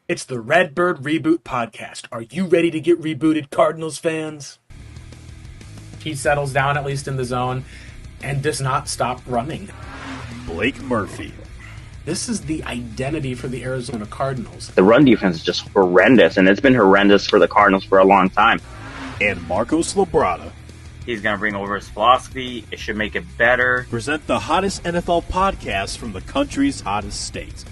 It's the Bird Reboot podcast. Are you ready to get rebooted, Cardinals fans? He settles down, at least in the zone, and does not stop running. Blake Murphy. This is the identity for the Arizona Cardinals. The run defense is just horrendous, and it's been horrendous for the Cardinals for a long time. And Marcos Labrada. He's going to bring over his philosophy. It should make it better. Present the hottest NFL podcast from the country's hottest state.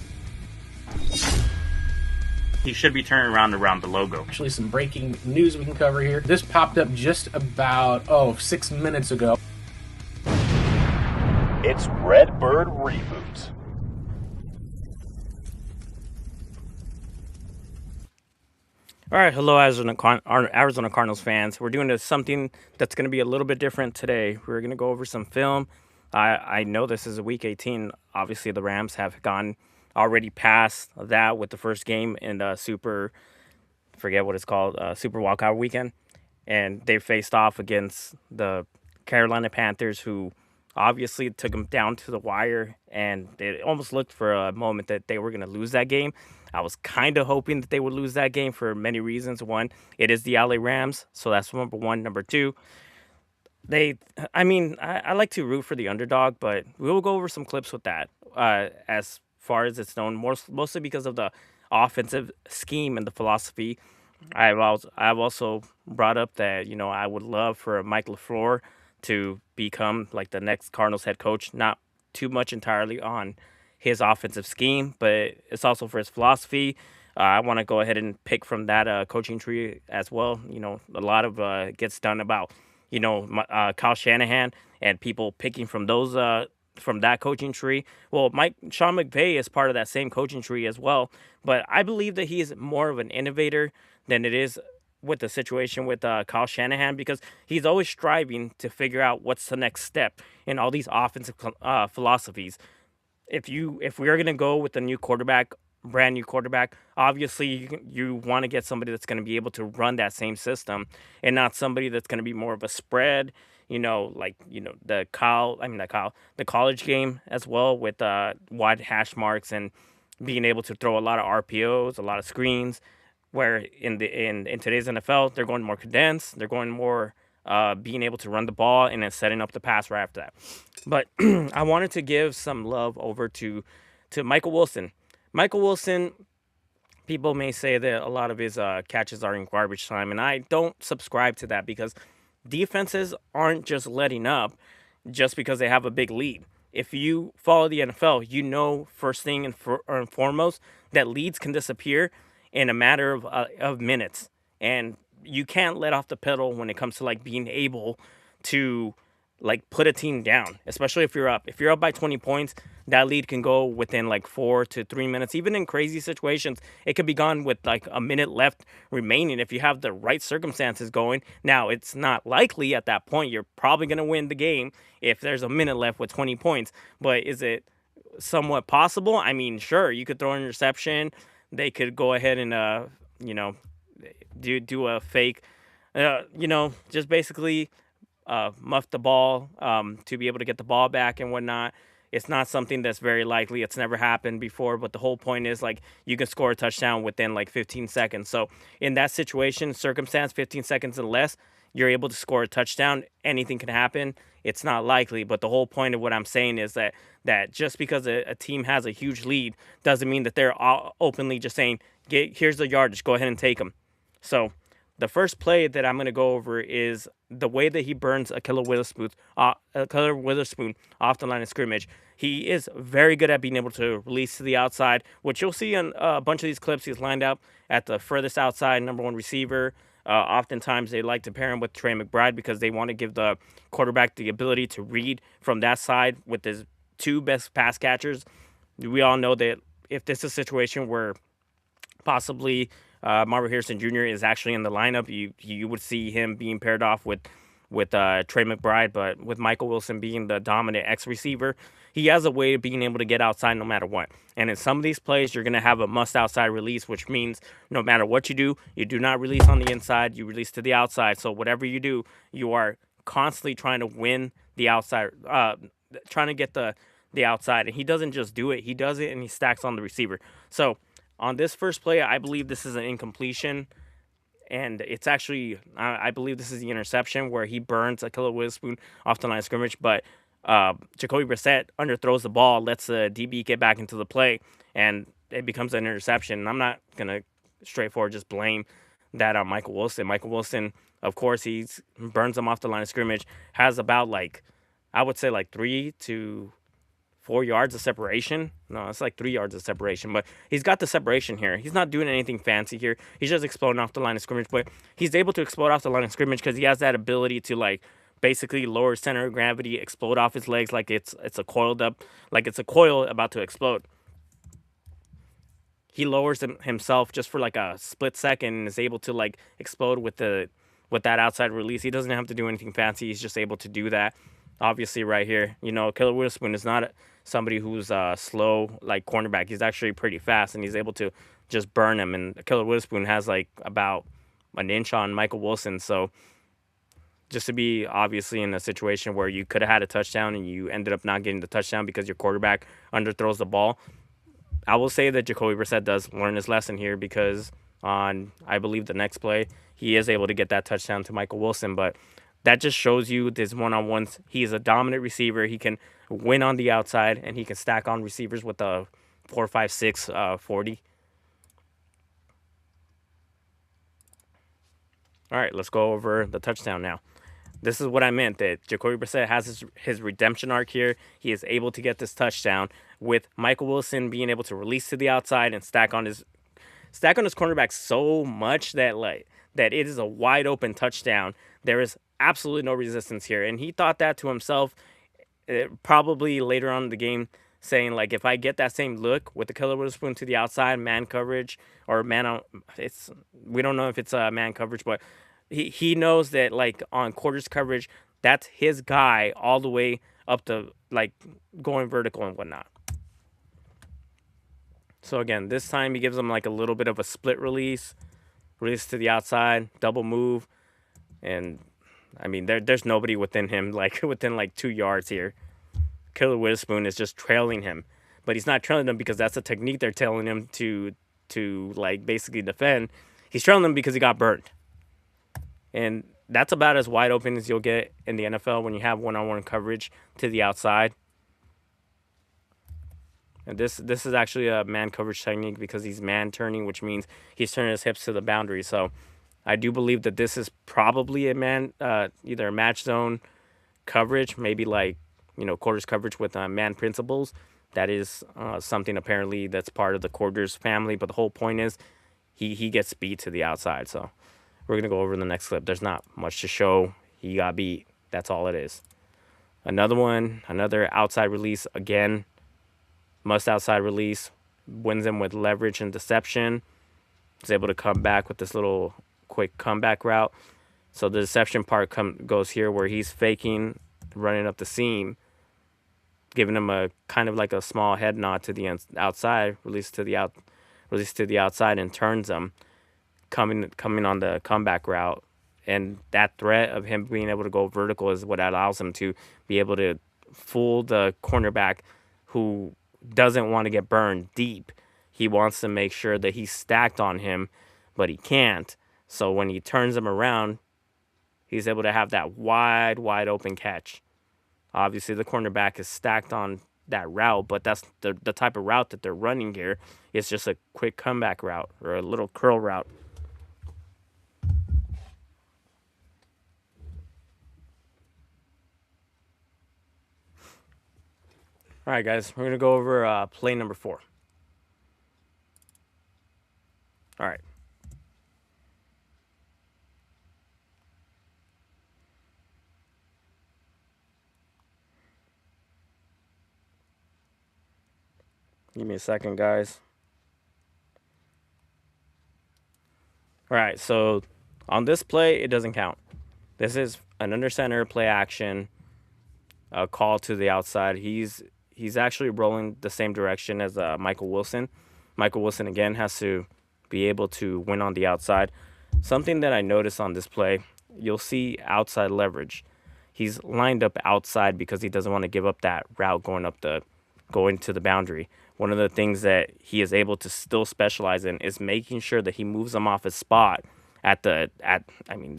He should be turning around the logo. Actually, some breaking news we can cover here. This popped up just about, 6 minutes ago. It's Bird Reboot. All right, hello, Arizona Cardinals fans. We're doing something that's going to be a little bit different today. We're going to go over some film. I know this is a Week 18. Obviously, the Rams have gone already past that with the first game in the Super Walkout Weekend. And they faced off against the Carolina Panthers, who obviously took them down to the wire. And it almost looked for a moment that they were going to lose that game. I was kind of hoping that they would lose that game for many reasons. One, it is the LA Rams, so that's number one. Number two, I like to root for the underdog, but we will go over some clips with that as far as it's known, mostly because of the offensive scheme and the philosophy. I've also brought up that, I would love for Mike LaFleur to become like the next Cardinals head coach, not too much entirely on his offensive scheme, but it's also for his philosophy. I want to go ahead and pick from that coaching tree as well. A lot of gets done about, Kyle Shanahan and people picking from those from that coaching tree. Well, Sean McVay is part of that same coaching tree as well, but I believe that he is more of an innovator than it is with the situation with Kyle Shanahan, because he's always striving to figure out what's the next step in all these offensive philosophies. If we are going to go with a brand new quarterback, obviously you want to get somebody that's going to be able to run that same system and not somebody that's going to be more of a spread, the college game as well, with wide hash marks and being able to throw a lot of RPOs, a lot of screens, where in today's NFL, they're going more condensed, they're going more being able to run the ball and then setting up the pass right after that. But I wanted to give some love over to Michael Wilson. Michael Wilson, people may say that a lot of his catches are in garbage time, and I don't subscribe to that, because defenses aren't just letting up just because they have a big lead. If you follow the NFL, first thing and foremost that leads can disappear in a matter of minutes, and you can't let off the pedal when it comes to being able to put a team down, especially if you're up. If you're up by 20 points, that lead can go within 4 to 3 minutes. Even in crazy situations, it could be gone with a minute left remaining if you have the right circumstances going. Now, it's not likely at that point. You're probably going to win the game if there's a minute left with 20 points. But is it somewhat possible? I mean, sure, you could throw an interception. They could go ahead and do a fake, just basically muff the ball to be able to get the ball back and whatnot. It's not something that's very likely. It's never happened before, but the whole point is you can score a touchdown within 15 seconds. So in that circumstance, 15 seconds and less, you're able to score a touchdown. Anything can happen. It's not likely, but the whole point of what I'm saying is that just because a team has a huge lead doesn't mean that they're all openly just saying, here's the yardage, go ahead and take them. So the first play that I'm going to go over is the way that he burns Ahkello Witherspoon off the line of scrimmage. He is very good at being able to release to the outside, which you'll see in a bunch of these clips. He's lined up at the furthest outside, number one receiver. Oftentimes they like to pair him with Trey McBride because they want to give the quarterback the ability to read from that side with his two best pass catchers. We all know that if this is a situation where possibly Marvin Harrison Jr. is actually in the lineup, you would see him being paired off with Trey McBride, but with Michael Wilson being the dominant X receiver, he has a way of being able to get outside no matter what. And in some of these plays, you're going to have a must outside release, which means no matter what you do not release on the inside, you release to the outside. So whatever you do, you are constantly trying to win the outside, trying to get the outside. And he doesn't just do it. He does it and he stacks on the receiver. So On this first play, I believe this is an incompletion. And it's actually, I believe this is the interception where he burns Ahkello Witherspoon off the line of scrimmage. But Jacoby Brissett underthrows the ball, lets the DB get back into the play, and it becomes an interception. And I'm not going to straightforward just blame that on Michael Wilson. Michael Wilson, of course, he burns him off the line of scrimmage, has about I would say 3 to 4 yards of separation. No, it's 3 yards of separation, but he's got the separation here. He's not doing anything fancy here. He's just exploding off the line of scrimmage, but he's able to explode off the line of scrimmage because he has that ability to basically lower center of gravity, explode off his legs like it's a coiled up, like it's a coil about to explode. He lowers himself just for a split second and is able to explode with that outside release. He doesn't have to do anything fancy. He's just able to do that. Obviously, right here, Ahkello Witherspoon is not somebody who's slow like cornerback. He's actually pretty fast, and he's able to just burn him. And Ahkello Witherspoon has about an inch on Michael Wilson. So just to be obviously in a situation where you could have had a touchdown and you ended up not getting the touchdown because your quarterback underthrows the ball, I will say that Jacoby Brissett does learn his lesson here because on, I believe, the next play, he is able to get that touchdown to Michael Wilson. But that just shows you this one-on-ones. He is a dominant receiver. He can win on the outside, and he can stack on receivers with a 4, 5, 6, 40. All right, let's go over the touchdown now. This is what I meant, that Jacoby Brissett has his redemption arc here. He is able to get this touchdown with Michael Wilson being able to release to the outside and stack on his cornerback so much that that it is a wide open touchdown. There is absolutely no resistance here, and he thought that to himself. Probably later on in the game, saying if I get that same look with the Ahkello Witherspoon to the outside, man coverage or man on, we don't know if it's man coverage, but he knows that on quarters coverage, that's his guy all the way up to going vertical and whatnot. So again, this time he gives him a little bit of a split release to the outside, double move, and I mean there's nobody within him, within 2 yards here. Ahkello Witherspoon is just trailing him, but he's not trailing him because that's a technique they're telling him to basically defend. He's trailing him because he got burned. And that's about as wide open as you'll get in the NFL when you have one-on-one coverage to the outside. And this is actually a man coverage technique because he's man turning, which means he's turning his hips to the boundary. So I do believe that this is probably a either a match zone coverage, maybe quarters coverage with man principles. That is something apparently that's part of the quarters family. But the whole point is he gets beat to the outside. So we're going to go over the next clip. There's not much to show. He got beat. That's all it is. Another outside release again. Must outside release. Wins him with leverage and deception. He's able to come back with this little quick comeback route. So the deception part goes here where he's faking, running up the seam, giving him a kind of a small head nod to the outside, release to the outside, and turns him, coming on the comeback route. And that threat of him being able to go vertical is what allows him to be able to fool the cornerback who doesn't want to get burned deep. He wants to make sure that he's stacked on him, but he can't. So when he turns him around, he's able to have that wide open catch. Obviously, the cornerback is stacked on that route, but that's the type of route that they're running here. It's just a quick comeback route or a little curl route. All right, guys, we're going to go over play number 4. All right. Give me a second, guys. All right, so on this play, it doesn't count. This is an under center play action, a call to the outside. He's actually rolling the same direction as Michael Wilson. Michael Wilson, again, has to be able to win on the outside. Something that I noticed on this play, you'll see outside leverage. He's lined up outside because he doesn't want to give up that route going to the boundary. one of the things that he is able to still specialize in is making sure that he moves him off his spot the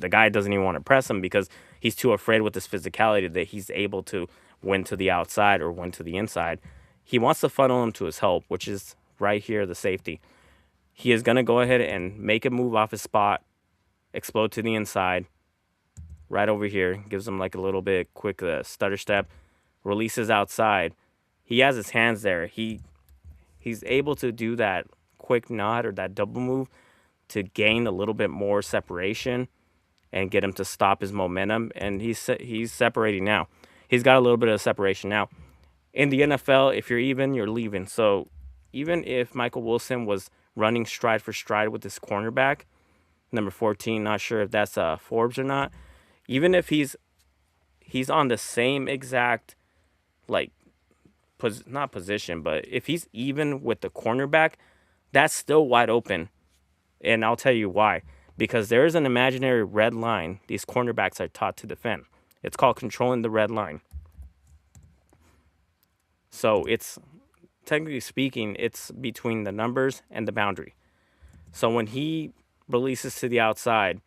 guy doesn't even want to press him because he's too afraid with his physicality that he's able to win to the outside or win to the inside. He wants to funnel him to his help, which is right here, the safety. He is going to go ahead and make a move off his spot, explode to the inside, right over here, gives him like a little bit quick stutter step, releases outside. He has his hands there. He's able to do that quick nod or that double move to gain a little bit more separation and get him to stop his momentum. And he's separating now. He's got a little bit of separation now. In the NFL, if you're even, you're leaving. So even if Michael Wilson was running stride for stride with this cornerback, number 14, not sure if that's Forbes or not, even if he's on the same exact, like, not position, but if he's even with the cornerback, that's still wide open. And I'll tell you why. Because there is an imaginary red line these cornerbacks are taught to defend. It's called controlling the red line. So it's, technically speaking, it's between the numbers and the boundary. So when he releases to the outside,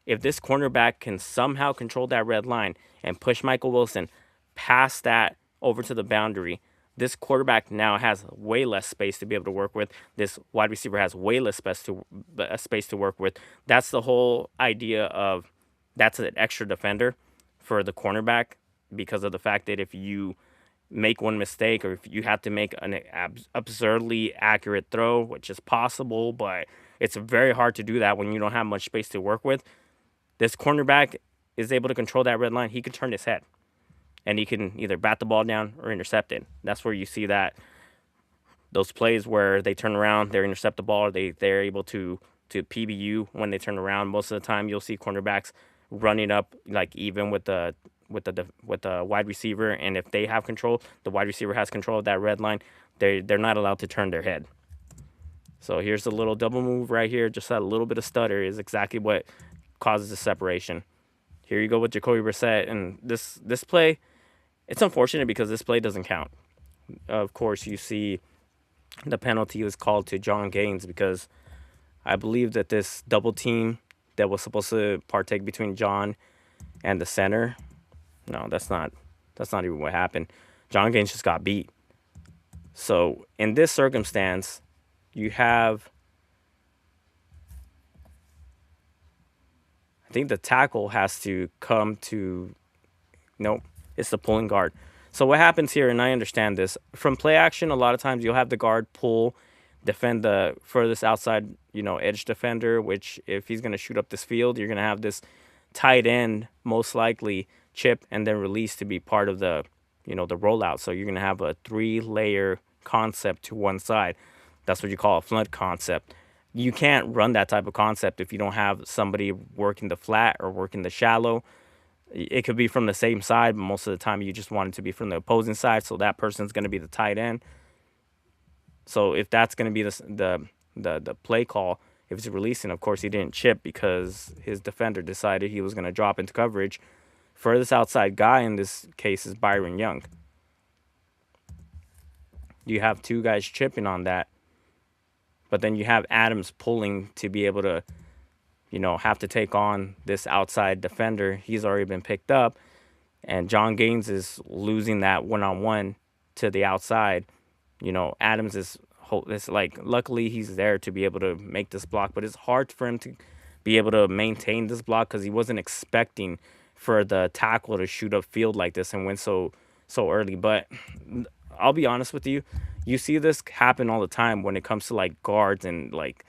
if this cornerback can somehow control that red line and push Michael Wilson past that over to the boundary, this quarterback now has way less space to be able to work with. This wide receiver has way less space to work with. That's the whole idea of that's an extra defender for the cornerback because of the fact that if you make one mistake or if you have to make an absurdly accurate throw, which is possible, but it's very hard to do that when you don't have much space to work with. This cornerback is able to control that red line. He can turn his head. And he can either bat the ball down or intercept it. That's where you see that those plays where they turn around, they intercept the ball, they're able to PBU when they turn around. Most of the time, you'll see cornerbacks running up like even with the wide receiver, and if they have control, the wide receiver has control of that red line. They're not allowed to turn their head. So here's a little double move right here. Just that little bit of stutter is exactly what causes the separation. Here you go with Jacoby Brissett, and this play. It's unfortunate because this play doesn't count. Of course, you see the penalty was called to John Gaines because I believe that this double team that was supposed to partake between John and the center, no, that's not even what happened. John Gaines just got beat. So in this circumstance, you have, I think the tackle has to come to, nope. It's the pulling guard. So what happens here, and I understand this, from play action, a lot of times you'll have the guard pull, defend the furthest outside, edge defender, which if he's going to shoot up this field, you're going to have this tight end most likely chip and then release to be part of the, the rollout. So you're going to have a 3-layer concept to one side. That's what you call a flood concept. You can't run that type of concept if you don't have somebody working the flat or working the shallow. It could be from the same side, but most of the time you just want it to be from the opposing side, so that person's going to be the tight end. So if that's going to be the play call, if it's releasing, of course he didn't chip because his defender decided he was going to drop into coverage. Furthest outside guy in this case is Byron Young. You have two guys chipping on that, but then you have Adams pulling to be able to have to take on this outside defender. He's already been picked up, and John Gaines is losing that one-on-one to the outside. Adams is like, luckily he's there to be able to make this block, but it's hard for him to be able to maintain this block because he wasn't expecting for the tackle to shoot up field like this and win so early. But I'll be honest with you, you see this happen all the time when it comes to like guards and like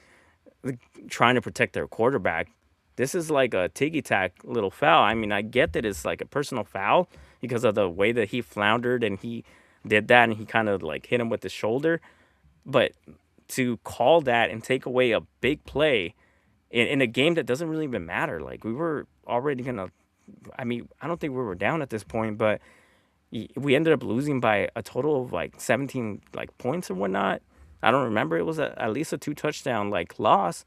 trying to protect their quarterback. This is like a ticky-tack little foul. I mean, I get that it's like a personal foul because of the way that he floundered and he did that and he kind of like hit him with his shoulder. But to call that and take away a big play in a game that doesn't really even matter. Like, we were already going to, I mean, I don't think we were down at this point, but we ended up losing by a total of like 17 like points or whatnot. I don't remember. It was at least a 2-touchdown like loss.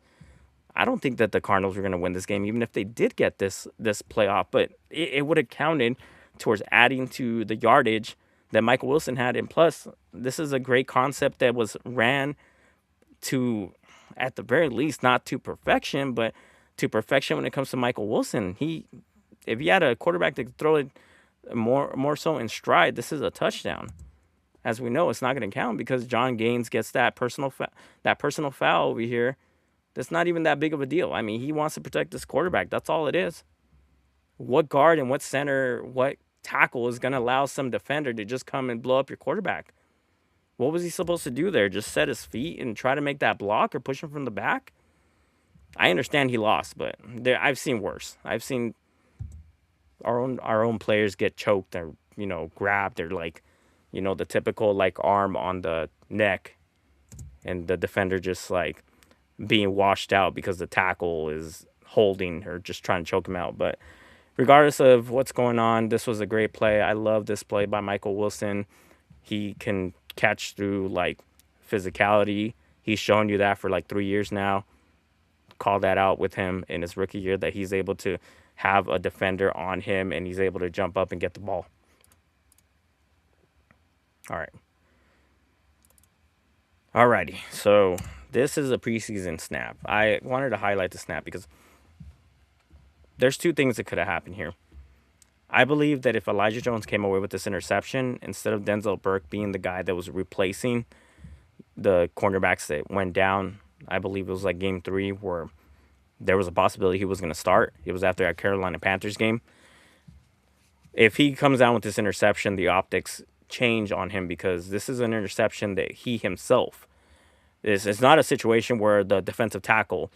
I don't think that the Cardinals were going to win this game, even if they did get this playoff. But it would have counted towards adding to the yardage that Michael Wilson had. And plus, this is a great concept that was ran to, at the very least, not to perfection, but to perfection when it comes to Michael Wilson. If he had a quarterback that could throw it more so in stride, this is a touchdown. As we know, it's not going to count because John Gaines gets that personal foul over here. That's not even that big of a deal. I mean, he wants to protect this quarterback. That's all it is. What guard and what center, what tackle is going to allow some defender to just come and blow up your quarterback? What was he supposed to do there? Just set his feet and try to make that block or push him from the back? I understand he lost, but I've seen worse. I've seen our own players get choked or, grabbed or the typical arm on the neck and the defender just being washed out because the tackle is holding or just trying to choke him out. But regardless of what's going on, this was a great play. I love this play by Michael Wilson. He can catch through physicality. He's shown you that for 3 years now. Call that out with him in his rookie year that he's able to have a defender on him and he's able to jump up and get the ball. All right. Alrighty. So this is a preseason snap. I wanted to highlight the snap because there's two things that could have happened here. I believe that if Elijah Jones came away with this interception, instead of Denzel Burke being the guy that was replacing the cornerbacks that went down, I believe it was game 3 where there was a possibility he was going to start. It was after that Carolina Panthers game. If he comes down with this interception, the optics change on him because this is an interception that he himself it's not a situation where the defensive tackle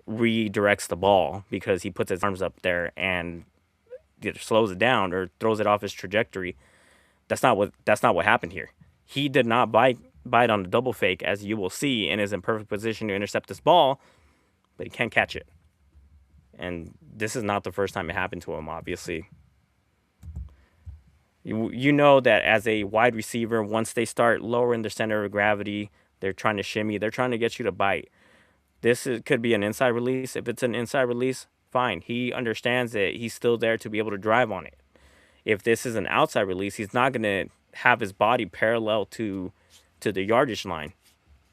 redirects the ball because he puts his arms up there and either slows it down or throws it off his trajectory. That's not what happened here. He did not bite on the double fake, as you will see, and is in perfect position to intercept this ball, but he can't catch it. And this is not the first time it happened to him, obviously. You know that as a wide receiver, once they start lowering their center of gravity, they're trying to shimmy, they're trying to get you to bite. Could be an inside release. If it's an inside release, fine. He understands that he's still there to be able to drive on it. If this is an outside release, he's not going to have his body parallel to the yardage line.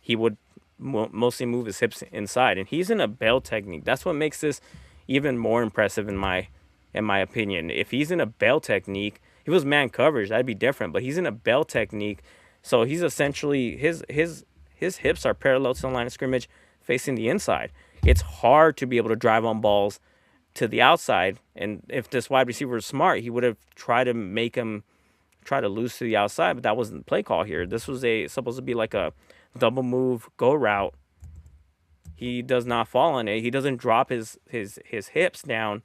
He would mostly move his hips inside, and he's in a bail technique. That's what makes this even more impressive in my opinion. If he's in a bail technique, if it was man coverage, that'd be different, but he's in a bail technique, so he's essentially his hips are parallel to the line of scrimmage facing the inside. It's hard to be able to drive on balls to the outside, and if this wide receiver was smart, he would have tried to make him try to lose to the outside, but that wasn't the play call here. This was supposed to be a double move go route. He does not fall on it. He doesn't drop his hips down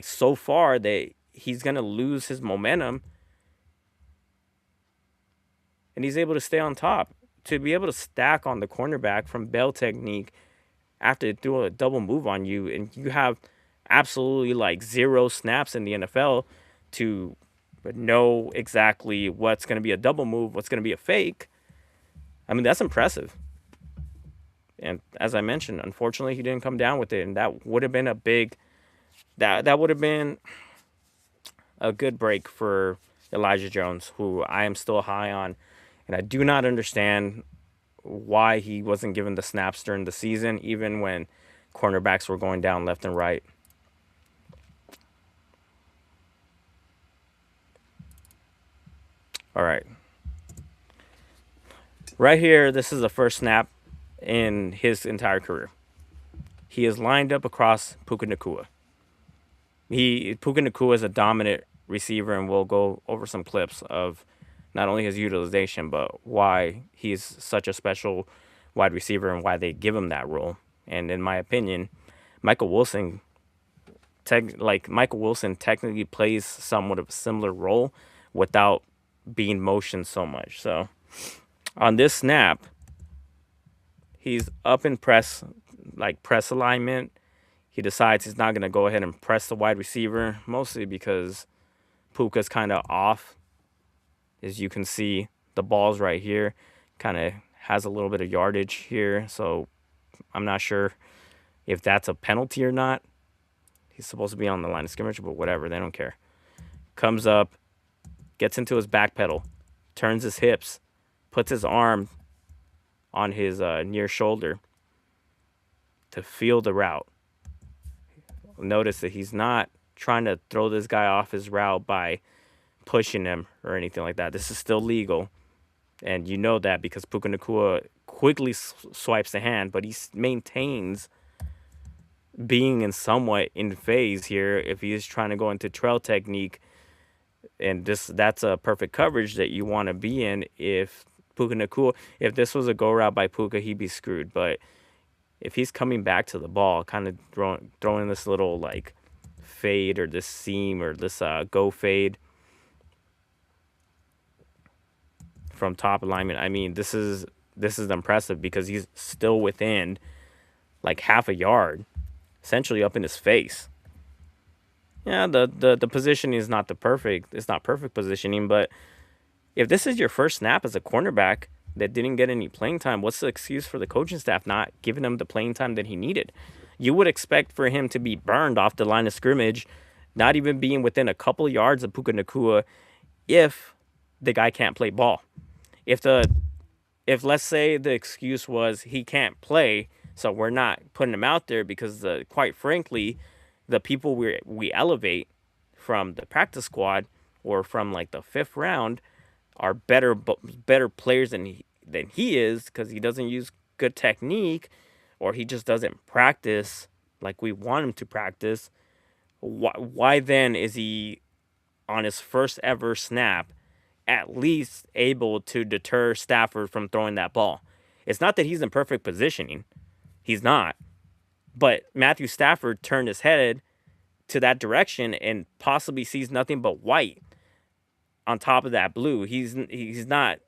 so far that he's going to lose his momentum, and he's able to stay on top. To be able to stack on the cornerback from bail technique after they do a double move on you, and you have absolutely 0 snaps in the NFL to know exactly what's going to be a double move, what's going to be a fake. I mean, that's impressive. And as I mentioned, unfortunately, he didn't come down with it, and that would have been that would have been a good break for Elijah Jones, who I am still high on. And I do not understand why he wasn't given the snaps during the season, even when cornerbacks were going down left and right. All right. Right here, this is the first snap in his entire career. He is lined up across Puka Nacua. Puka Nacua is a dominant receiver, and we'll go over some clips of not only his utilization, but why he's such a special wide receiver and why they give him that role. And in my opinion, Michael Wilson technically plays somewhat of a similar role without being motioned so much. So on this snap, he's up in press alignment. He decides he's not going to go ahead and press the wide receiver, mostly because Puka's kind of off. As you can see, the ball's right here, kind of has a little bit of yardage here, so I'm not sure if that's a penalty or not. He's supposed to be on the line of scrimmage, but whatever, they don't care. Comes up, gets into his back pedal, turns his hips, puts his arm on his near shoulder to feel the route. Notice that he's not trying to throw this guy off his route by pushing him or anything like that. This is still legal. And you know that because Puka Nacua quickly swipes the hand, but he maintains being in somewhat in phase here if he is trying to go into trail technique. And that's a perfect coverage that you want to be in if Puka Nacua, if this was a go route by Puka, he'd be screwed. But if he's coming back to the ball, kind of throwing this little like fade or this seam or this go fade from top alignment, I mean, this is impressive because he's still within like half a yard, essentially up in his face. Yeah, the positioning is not perfect positioning, but if this is your first snap as a cornerback that didn't get any playing time, what's the excuse for the coaching staff not giving him the playing time that he needed? You would expect for him to be burned off the line of scrimmage, not even being within a couple yards of Puka Nacua if the guy can't play ball. If let's say the excuse was he can't play, so we're not putting him out there because quite frankly, the people we elevate from the practice squad or from like the 5th round are better players than he is because he doesn't use good technique or he just doesn't practice like we want him to practice. Why then is he on his first ever snap at least able to deter Stafford from throwing that ball? It's not that he's in perfect positioning. He's not. But Matthew Stafford turned his head to that direction and possibly sees nothing but white on top of that blue. He's not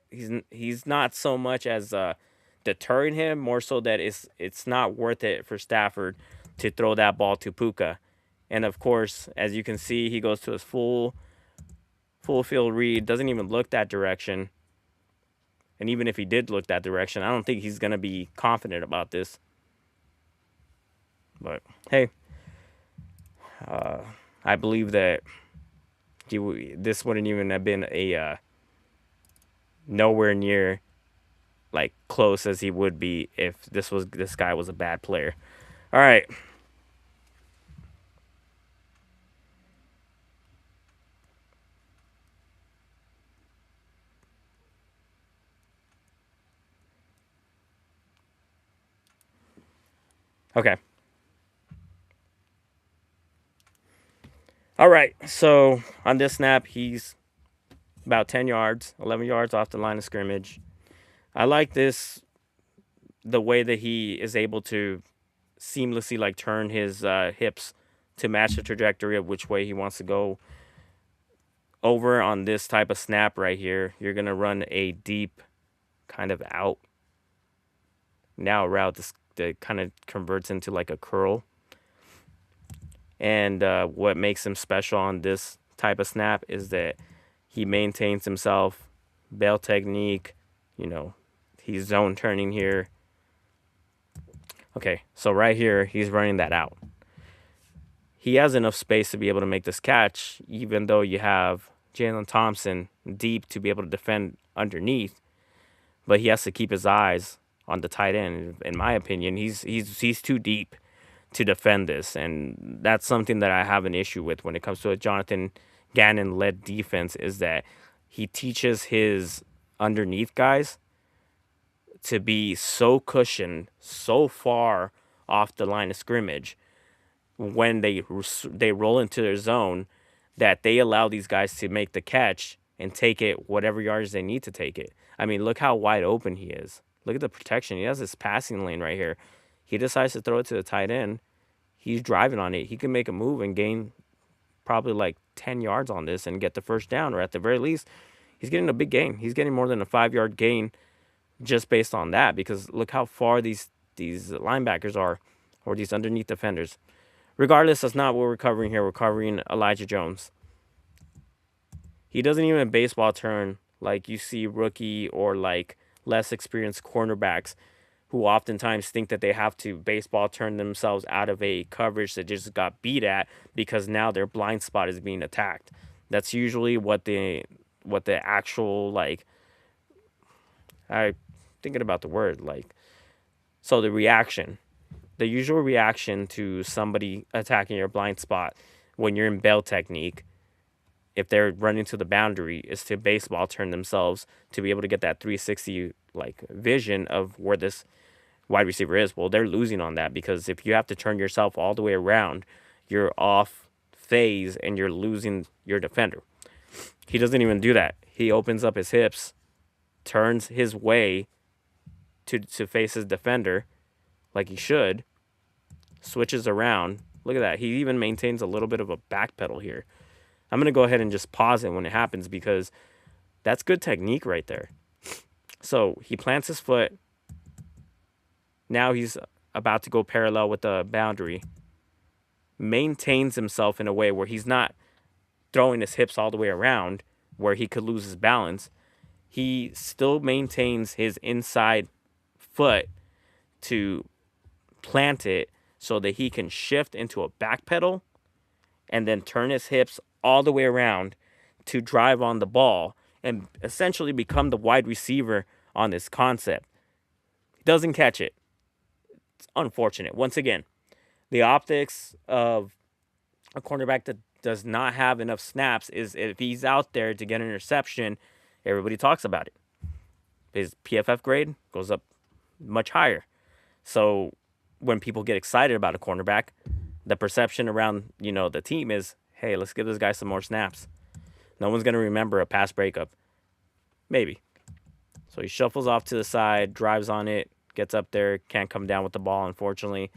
so much as deterring him, more so that it's not worth it for Stafford to throw that ball to Puka. And of course, as you can see, he goes to his full field read, doesn't even look that direction. And even if he did look that direction, I don't think he's going to be confident about this. But hey, I believe that this wouldn't even have been a nowhere near like close as he would be if this guy was a bad player. All right. Okay. All right. So on this snap, he's about 10 yards, 11 yards off the line of scrimmage. I like this, the way that he is able to seamlessly like turn his hips to match the trajectory of which way he wants to go. Over on this type of snap right here, you're going to run a deep kind of out now route that kind of converts into like a curl. And what makes him special on this type of snap is that he maintains himself, bail technique, he's zone turning here. Okay, so right here, he's running that out. He has enough space to be able to make this catch, even though you have Jalen Thompson deep to be able to defend underneath. But he has to keep his eyes on the tight end. In my opinion, he's too deep to defend this, and that's something that I have an issue with when it comes to a Jonathan Gannon-led defense, is that he teaches his underneath guys to be so cushioned, so far off the line of scrimmage when they roll into their zone that they allow these guys to make the catch and take it whatever yards they need to take it. I mean, look how wide open he is. Look at the protection. He has this passing lane right here. He decides to throw it to the tight end. He's driving on it. He can make a move and gain probably like 10 yards on this and get the first down, or at the very least, he's getting a big gain. He's getting more than a 5-yard gain just based on that, because look how far these linebackers are, or these underneath defenders. Regardless, that's not what we're covering here. We're covering Elijah Jones. He doesn't even baseball turn like you see rookie or like less experienced cornerbacks who oftentimes think that they have to baseball turn themselves out of a coverage that just got beat at because now their blind spot is being attacked. That's usually what the what the actual, like, I thinking about the word, like, so the reaction, the usual reaction to somebody attacking your blind spot when you're in bail technique, if they're running to the boundary, is to baseball turn themselves to be able to get that 360 like vision of where this wide receiver is. Well, they're losing on that, because if you have to turn yourself all the way around, you're off phase and you're losing your defender. He doesn't even do that. He opens up his hips, turns his way to face his defender like he should, switches around. Look at that. He even maintains a little bit of a back pedal here. I'm going to go ahead and just pause it when it happens, because that's good technique right there. So he plants his foot. Now he's about to go parallel with the boundary. Maintains himself in a way where he's not throwing his hips all the way around where he could lose his balance. He still maintains his inside foot to plant it so that he can shift into a back pedal and then turn his hips all the way around to drive on the ball and essentially become the wide receiver on this concept. He doesn't catch it. It's unfortunate. Once again, the optics of a cornerback that does not have enough snaps is if he's out there to get an interception, everybody talks about it. His PFF grade goes up much higher. So when people get excited about a cornerback, the perception around, the team is, hey, let's give this guy some more snaps. No one's going to remember a pass breakup. Maybe. So he shuffles off to the side, drives on it, gets up there, can't come down with the ball, unfortunately.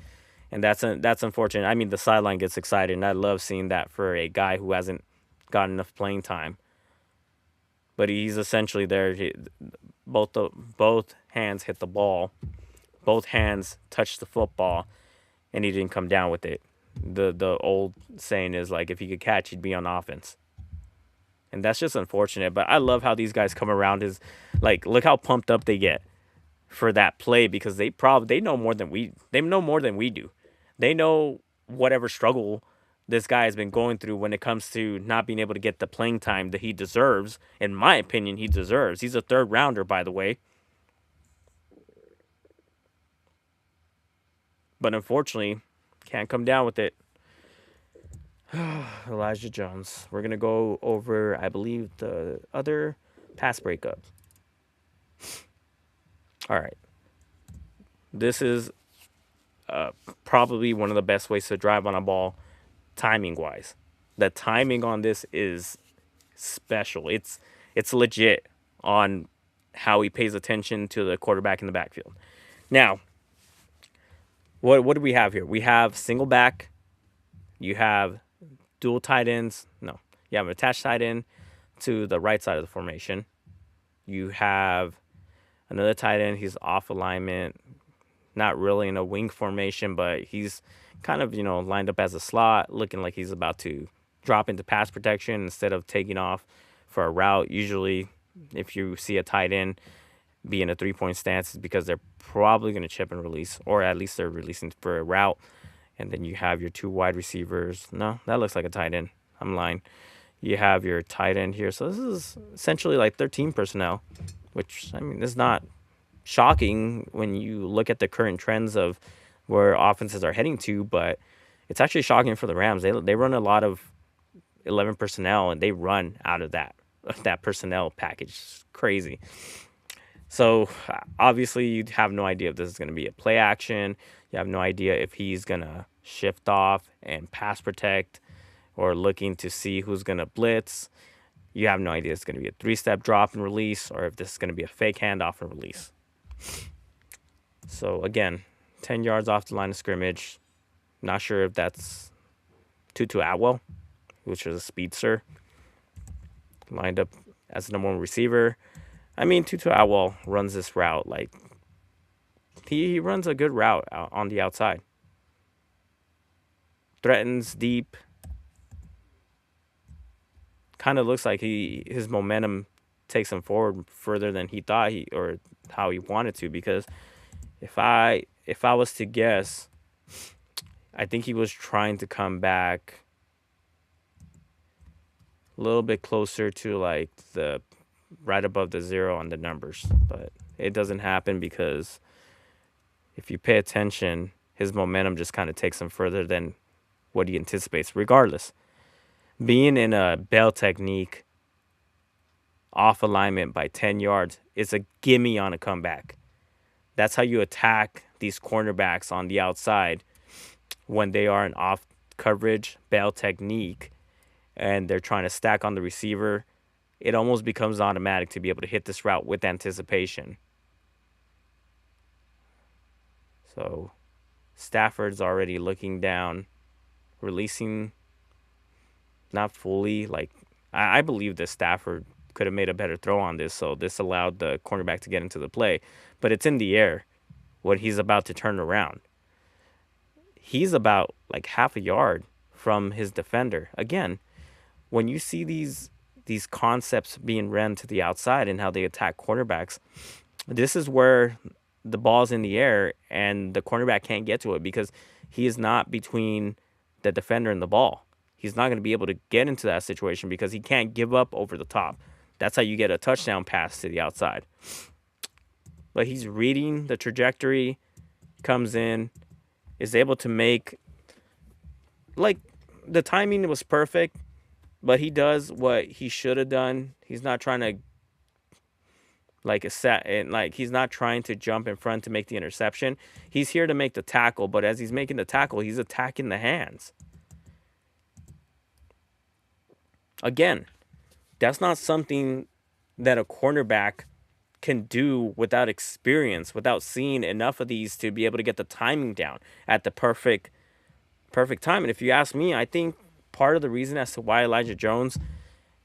And that's unfortunate. I mean, the sideline gets excited, and I love seeing that for a guy who hasn't gotten enough playing time. But he's essentially there. Both hands hit the ball. Both hands touched the football, and he didn't come down with it. The old saying is, like, if he could catch, he'd be on offense. And that's just unfortunate. But I love how these guys come around. Look how pumped up they get for that play, because they know more than we do. They know whatever struggle this guy has been going through when it comes to not being able to get the playing time that he deserves. In my opinion, he deserves. He's a third rounder, by the way. But unfortunately, can't come down with it. Elijah Jones. We're going to go over, I believe, the other pass breakup. All right. This is probably one of the best ways to drive on a ball, timing-wise. The timing on this is special. It's legit on how he pays attention to the quarterback in the backfield. Now, what do we have here? We have single back. You have dual tight ends. No, you have an attached tight end to the right side of the formation. You have another tight end. He's off alignment, not really in a wing formation, but he's kind of, lined up as a slot, looking like he's about to drop into pass protection instead of taking off for a route. Usually, if you see a tight end be in a three-point stance, it's because they're probably going to chip and release, or at least they're releasing for a route. And then you have your two wide receivers. No, that looks like a tight end. I'm lying. You have your tight end here. So this is essentially like 13 personnel, which, I mean, is not shocking when you look at the current trends of where offenses are heading to, but it's actually shocking for the Rams. They run a lot of 11 personnel, and they run out of that personnel package. It's crazy. So obviously you have no idea if this is going to be a play action. You have no idea if he's going to shift off and pass protect or looking to see who's going to blitz. You have no idea if it's going to be a three-step drop and release, or if this is going to be a fake handoff and release. So again, 10 yards off the line of scrimmage. Not sure if that's Tutu Atwell, which is a speedster, lined up as the number one receiver. I mean, Tutu Atwell runs this route like he runs a good route out on the outside. Threatens deep. Kind of looks like his momentum takes him forward further than he thought or how he wanted to, because if I was to guess, I think he was trying to come back a little bit closer to like the right above the 0 on the numbers, but it doesn't happen because if you pay attention, his momentum just kind of takes him further than what he anticipates. Regardless, being in a bail technique off alignment by 10 yards is a gimme on a comeback. That's how you attack these cornerbacks on the outside when they are in off coverage bail technique and they're trying to stack on the receiver. It almost becomes automatic to be able to hit this route with anticipation. So Stafford's already looking down, releasing, not fully. Like, I believe that Stafford could have made a better throw on this, so this allowed the cornerback to get into the play. But it's in the air when he's about to turn around. He's about like half a yard from his defender. Again, when you see these concepts being ran to the outside and how they attack cornerbacks, this is where the ball's in the air and the cornerback can't get to it because he is not between the defender and the ball. He's not going to be able to get into that situation because he can't give up over the top. That's how you get a touchdown pass to the outside. But he's reading the trajectory, comes in, is able to make, like, the timing was perfect, but he does what he should have done. He's not trying to he's not trying to jump in front to make the interception. He's here to make the tackle, but as he's making the tackle, he's attacking the hands. Again, that's not something that a cornerback can do without experience, without seeing enough of these to be able to get the timing down at the perfect time. And if you ask me, I think part of the reason as to why Elijah Jones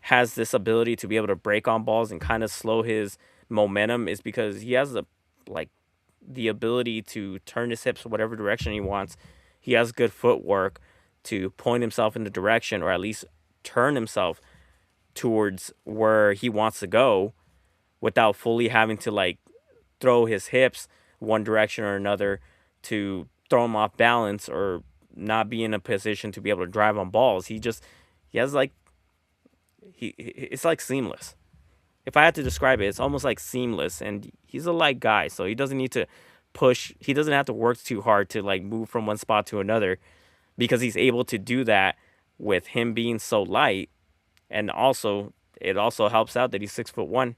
has this ability to be able to break on balls and kind of slow his momentum is because he has the ability to turn his hips whatever direction he wants. He has good footwork to point himself in the direction, or at least turn himself towards where he wants to go without fully having to throw his hips one direction or another to throw him off balance or not be in a position to be able to drive on balls. It's like seamless. If I had to describe it, it's almost like seamless, and he's a light guy, so he doesn't need to push. He doesn't have to work too hard to move from one spot to another because he's able to do that with him being so light. And also, it also helps out that he's 6'1",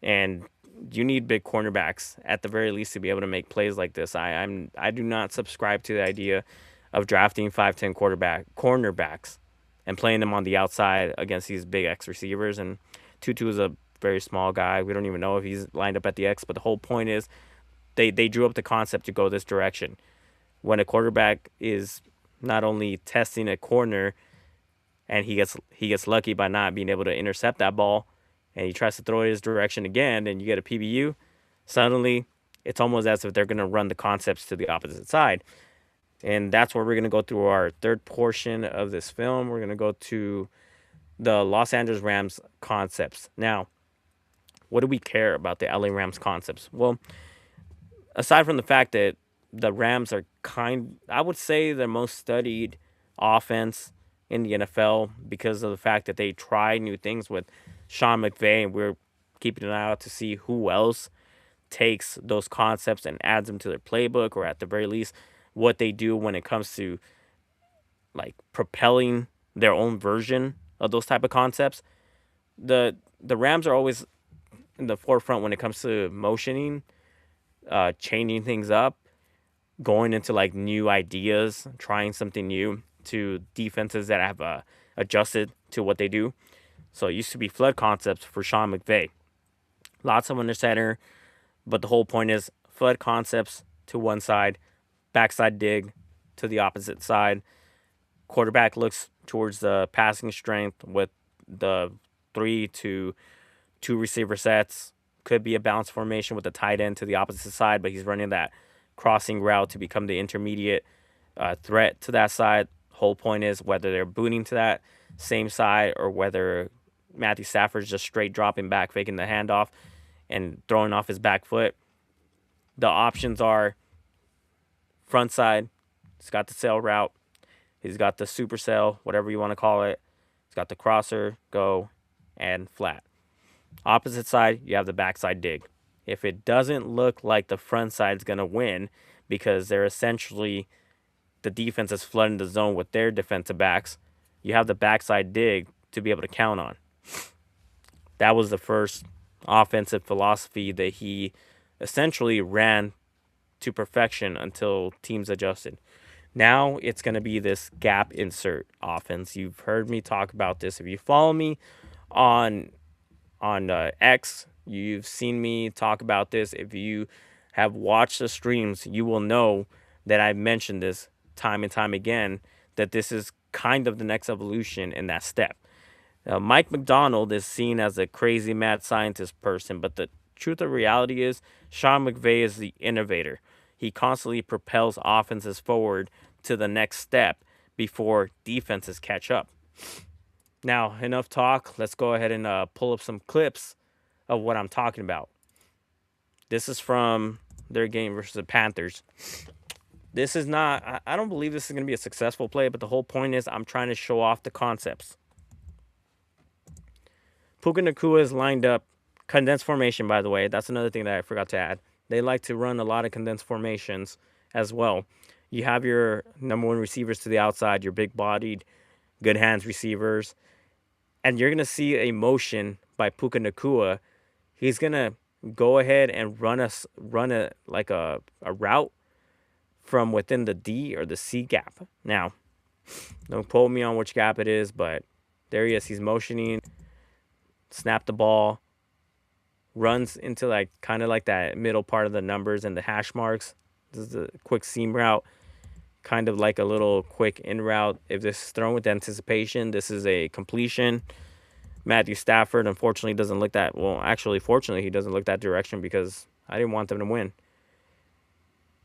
and you need big cornerbacks at the very least to be able to make plays like this. I do not subscribe to the idea of drafting 5'10" cornerbacks and playing them on the outside against these big X receivers. And Tutu is a very small guy. We don't even know if he's lined up at the X, but the whole point is they drew up the concept to go this direction. When a quarterback is not only testing a corner and he gets lucky by not being able to intercept that ball, and he tries to throw it his direction again, and you get a PBU, suddenly it's almost as if they're going to run the concepts to the opposite side. And that's where we're going to go through our third portion of this film. We're going to go to the Los Angeles Rams concepts. Now, what do we care about the LA Rams concepts? Well, aside from the fact that the Rams are I would say their most studied offense in the NFL because of the fact that they try new things with Sean McVay, and we're keeping an eye out to see who else takes those concepts and adds them to their playbook, or at the very least, what they do when it comes to propelling their own version of those type of concepts. The Rams are always in the forefront when it comes to motioning, changing things up, going into new ideas, trying something new to defenses that have adjusted to what they do. So it used to be flood concepts for Sean McVay. Lots of under center, but the whole point is flood concepts to one side, backside dig to the opposite side. Quarterback looks towards the passing strength with the 3 to 2 receiver sets. Could be a bounce formation with the tight end to the opposite side, but he's running that crossing route to become the intermediate threat to that side. Whole point is whether they're booting to that same side or whether Matthew Stafford's just straight dropping back, faking the handoff and throwing off his back foot. The options are front side. He's got the sail route. He's got the super sail, whatever you want to call it. got the crosser, go, and flat. Opposite side, you have the backside dig. If it doesn't look like the front side's going to win because they're essentially, the defense is flooding the zone with their defensive backs, you have the backside dig to be able to count on. That was the first offensive philosophy that he essentially ran to perfection until teams adjusted. Now it's going to be this gap insert offense. You've heard me talk about this. If you follow me on X, you've seen me talk about this. If you have watched the streams, you will know that I've mentioned this time and time again, that this is kind of the next evolution in that step. Mike McDonald is seen as a crazy mad scientist person, but the truth of reality is Sean McVay is the innovator. He constantly propels offenses forward to the next step before defenses catch up. Now, enough talk. Let's go ahead and pull up some clips of what I'm talking about. This is from their game versus the Panthers. This is not, I don't believe this is going to be a successful play, but the whole point is I'm trying to show off the concepts. Puka Nacua is lined up. Condensed formation, by the way. That's another thing that I forgot to add. They like to run a lot of condensed formations as well. You have your number one receivers to the outside, your big-bodied, good hands receivers, and you're going to see a motion by Puka Nacua. He's going to go ahead and run a route from within the D or the C gap. Now, don't quote me on which gap it is, but there he is. He's motioning, snap the ball, runs into kind of like that middle part of the numbers and the hash marks. This is a quick seam route, kind of like a little quick in route. If this is thrown with anticipation, this is a completion. Matthew Stafford, unfortunately, doesn't look that, well, actually, fortunately, he doesn't look that direction because I didn't want them to win.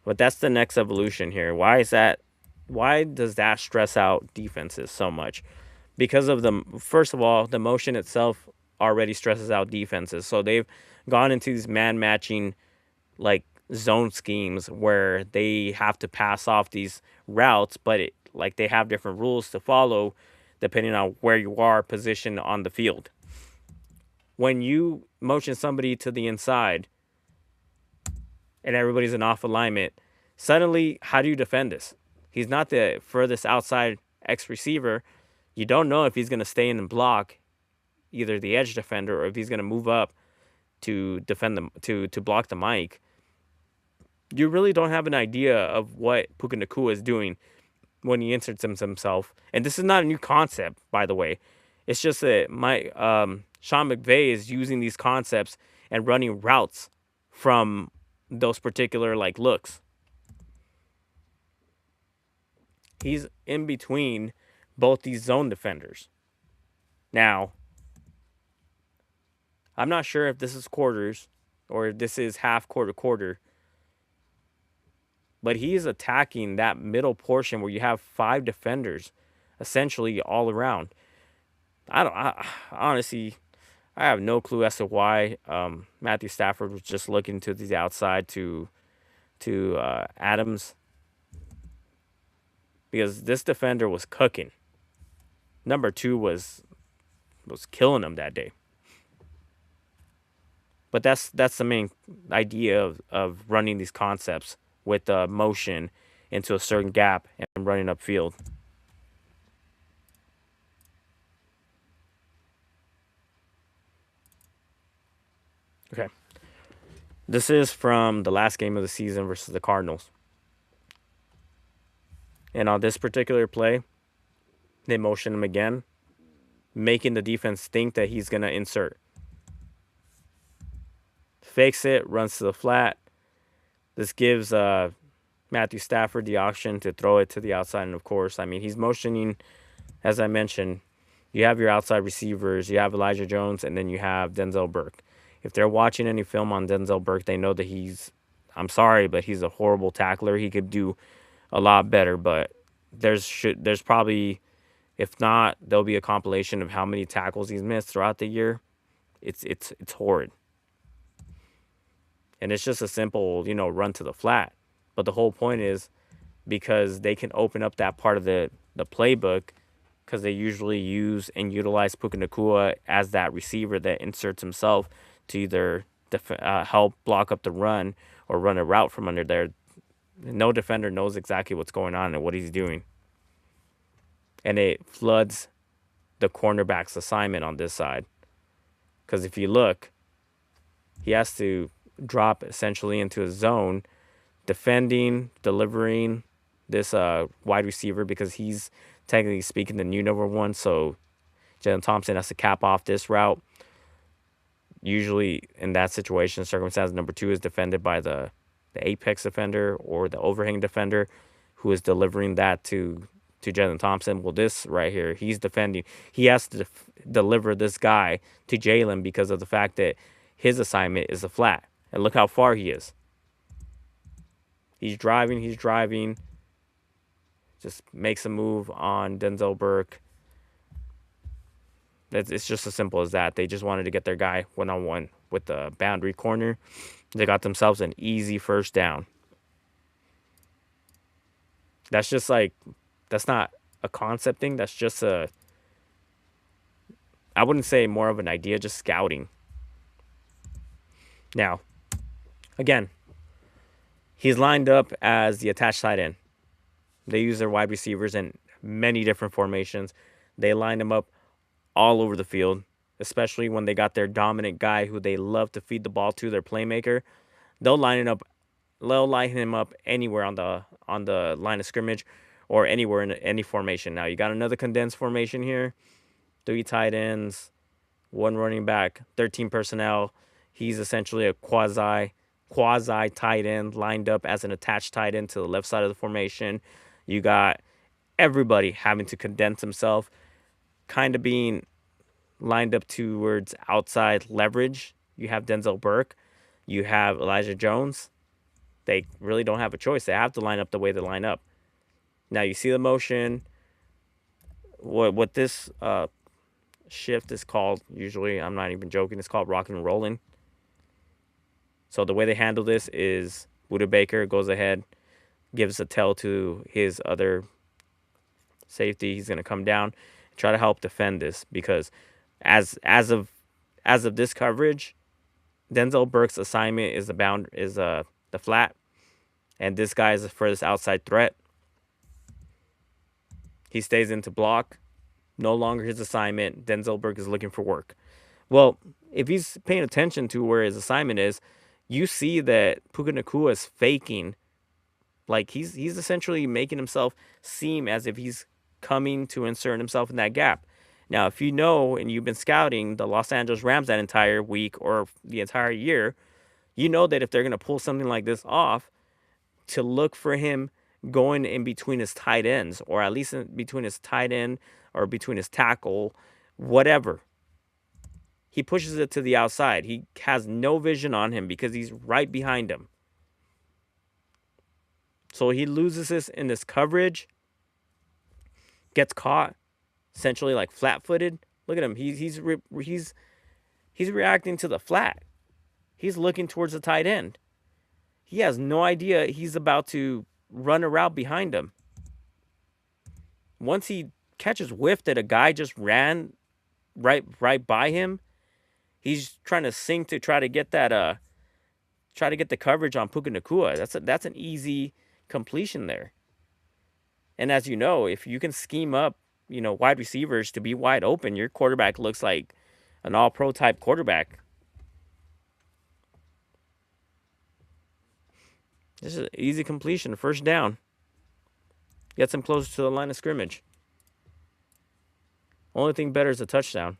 But that's the next evolution here. Why is that? Why does that stress out defenses so much? Because of first of all, the motion itself already stresses out defenses. So they've gone into these man-matching, zone schemes where they have to pass off these routes, but they have different rules to follow depending on where you are positioned on the field. When you motion somebody to the inside and everybody's in off alignment, suddenly, how do you defend this? He's not the furthest outside X receiver. You don't know if he's going to stay in and block either the edge defender or if he's going to move up to defend them, to block the mic. You really don't have an idea of what Puka Nacua is doing when he inserts himself. And this is not a new concept, by the way. It's just that Sean McVay is using these concepts and running routes from those particular looks. He's in between both these zone defenders. Now, I'm not sure if this is quarters or if this is half quarter, but he is attacking that middle portion where you have 5 defenders essentially all around. Honestly, I have no clue as to why Matthew Stafford was just looking to the outside to Adams, because this defender was cooking. Number 2 was killing him that day. But that's the main idea of running these concepts with motion into a certain gap and running upfield. Okay. This is from the last game of the season versus the Cardinals. And on this particular play, they motion him again, making the defense think that he's going to insert. Fakes it, runs to the flat. This gives Matthew Stafford the option to throw it to the outside. And, of course, he's motioning, as I mentioned. You have your outside receivers. You have Elijah Jones, and then you have Denzel Burke. If they're watching any film on Denzel Burke, they know that I'm sorry, but he's a horrible tackler. He could do a lot better, but there's probably, if not, there'll be a compilation of how many tackles he's missed throughout the year. It's horrid. And it's just a simple, run to the flat. But the whole point is because they can open up that part of the playbook because they usually use and utilize Puka Nacua as that receiver that inserts himself to either help block up the run or run a route from under there. No defender knows exactly what's going on and what he's doing. And it floods the cornerback's assignment on this side. Because if you look, he has to drop essentially into a zone, defending, delivering this wide receiver, because he's technically speaking the new number one. So Jalen Thompson has to cap off this route. Usually in that situation, circumstance, number two is defended by the apex defender or the overhang defender who is delivering that to Jalen Thompson. Well, this right here, he's defending. He has to deliver this guy to Jalen because of the fact that his assignment is a flat. And look how far he is. He's driving. Just makes a move on Denzel Burke. It's just as simple as that. They just wanted to get their guy one-on-one with the boundary corner. They got themselves an easy first down. That's just like, that's not a concept thing. That's just I wouldn't say more of an idea, just scouting. Now, again, he's lined up as the attached tight end. They use their wide receivers in many different formations. They line him up all over the field, especially when they got their dominant guy who they love to feed the ball to, their playmaker. They'll line him up anywhere on the line of scrimmage or anywhere in any formation. Now, you got another condensed formation here. 3 tight ends, 1 running back, 13 personnel. He's essentially a quasi tight end lined up as an attached tight end to the left side of the formation. You got everybody having to condense himself, kind of being lined up towards outside leverage. You have Denzel Burke. You have Elijah Jones. They really don't have a choice. They have to line up the way they line up. Now, you see the motion. What this shift is called, usually, I'm not even joking, it's called rocking and rolling. So the way they handle this is Buda Baker goes ahead, gives a tell to his other safety. He's going to come down and try to help defend this, because as of this coverage, Denzel Burke's assignment is the flat, and this guy is the furthest outside threat. He stays into block. No longer his assignment. Denzel Burke is looking for work. Well, if he's paying attention to where his assignment is, you see that Puka Nacua is faking. Like, he's essentially making himself seem as if he's coming to insert himself in that gap. Now, if you know and you've been scouting the Los Angeles Rams that entire week or the entire year, you know that if they're going to pull something like this off, to look for him going in between his tight ends, or at least in between his tight end or between his tackle, whatever. He pushes it to the outside. He has no vision on him because he's right behind him. So he loses this in this coverage, gets caught, essentially like flat-footed. Look at him. He's reacting to the flat. He's looking towards the tight end. He has no idea he's about to run a route behind him. Once he catches whiff that a guy just ran right by him, he's trying to sink to try to get that try to get the coverage on Puka Nacua. That's an easy completion there. And as you know, if you can scheme up, wide receivers to be wide open, your quarterback looks like an all-pro type quarterback. This is an easy completion, first down. Gets him closer to the line of scrimmage. Only thing better is a touchdown.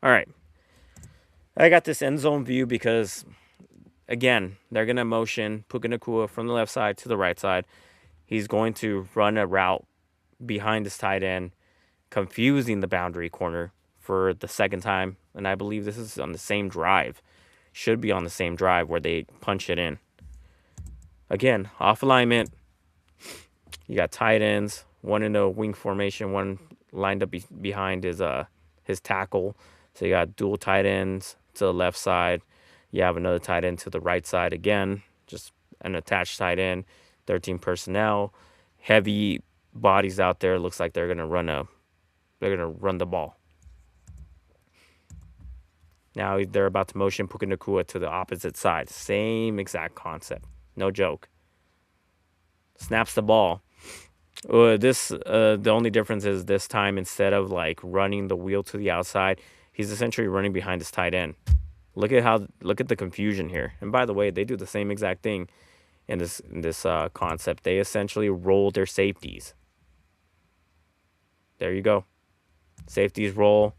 All right. I got this end zone view because, again, they're going to motion Puka Nacua from the left side to the right side. He's going to run a route behind his tight end, confusing the boundary corner for the second time. And I believe this is on the same drive. Should be on the same drive where they punch it in. Again, off alignment. You got tight ends, one in a wing formation, one lined up behind his tackle. So you got dual tight ends to the left side. You have another tight end to the right side again, just an attached tight end. 13 personnel, heavy bodies out there. Looks like they're gonna run the ball. Now they're about to motion Puka Nacua to the opposite side. Same exact concept. No joke. Snaps the ball. The only difference is this time, instead of like running the wheel to the outside, he's essentially running behind his tight end. Look at the confusion here. And by the way, they do the same exact thing in this concept. They essentially roll their safeties. There you go. Safeties roll.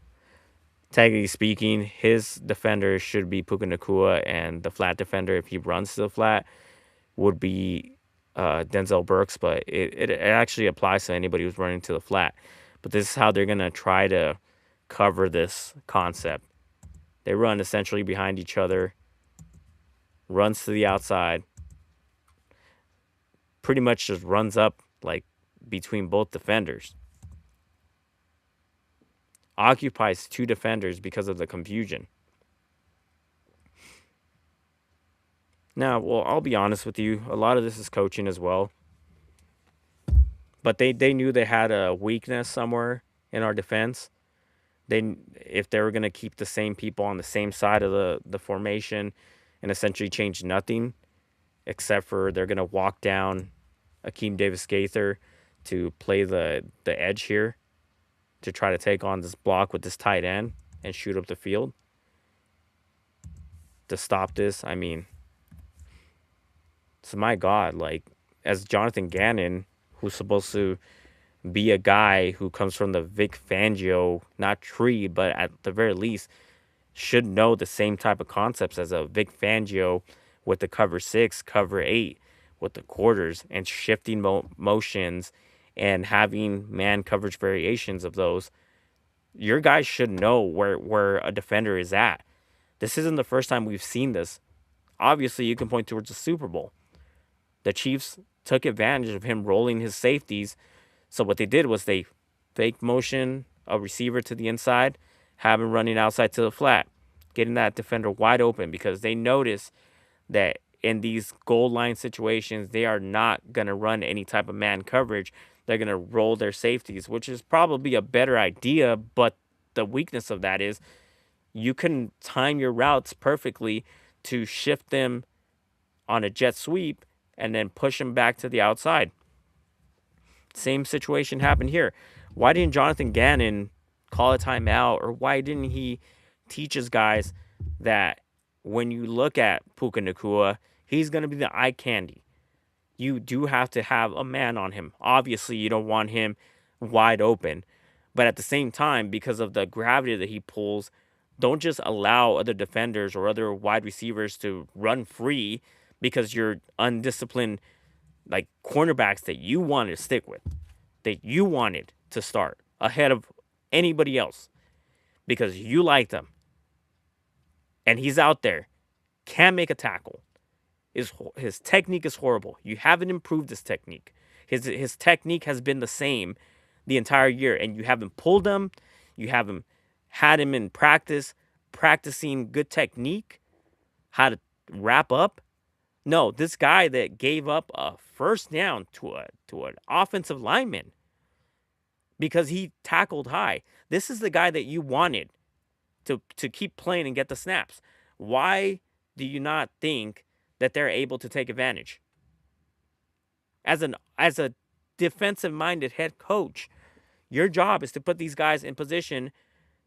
Technically speaking, his defender should be Puka Nacua, and the flat defender, if he runs to the flat, would be Denzel Burks. But it actually applies to anybody who's running to the flat. But this is how they're going to try to cover this concept. They run essentially behind each other, runs to the outside, pretty much just runs up like between both defenders. Occupies two defenders because of the confusion. Now, well, I'll be honest with you. A lot of this is coaching as well. But they knew they had a weakness somewhere in our defense. If they were going to keep the same people on the same side of the formation and essentially change nothing, except for they're going to walk down Akeem Davis-Gaither to play the edge here, to try to take on this block with this tight end and shoot up the field. To stop this, I mean, so my God, like, as Jonathan Gannon, who's supposed to be a guy who comes from the Vic Fangio, not tree, but at the very least, should know the same type of concepts as a Vic Fangio with the cover 6, cover 8, with the quarters and shifting motions and having man coverage variations of those. Your guys should know where a defender is at. This isn't the first time we've seen this. Obviously, you can point towards the Super Bowl. The Chiefs took advantage of him rolling his safeties. So what they did was they fake motion a receiver to the inside, have him running outside to the flat, getting that defender wide open, because they notice that in these goal line situations, they are not going to run any type of man coverage. They're going to roll their safeties, which is probably a better idea. But the weakness of that is you can time your routes perfectly to shift them on a jet sweep and then push them back to the outside. Same situation happened here. Why didn't Jonathan Gannon call a timeout, or why didn't he teach his guys that when you look at Puka Nacua, he's going to be the eye candy? You do have to have a man on him. Obviously, you don't want him wide open. But at the same time, because of the gravity that he pulls, don't just allow other defenders or other wide receivers to run free because you're undisciplined, like cornerbacks that you wanted to stick with, that you wanted to start ahead of anybody else because you like them. And he's out there, can't make a tackle. His technique is horrible. You haven't improved his technique. His technique has been the same the entire year, and you haven't pulled him. You haven't had him in practicing good technique, how to wrap up. No, this guy that gave up a first down to an offensive lineman because he tackled high. This is the guy that you wanted to keep playing and get the snaps. Why do you not think that they're able to take advantage? As a defensive-minded head coach, your job is to put these guys in position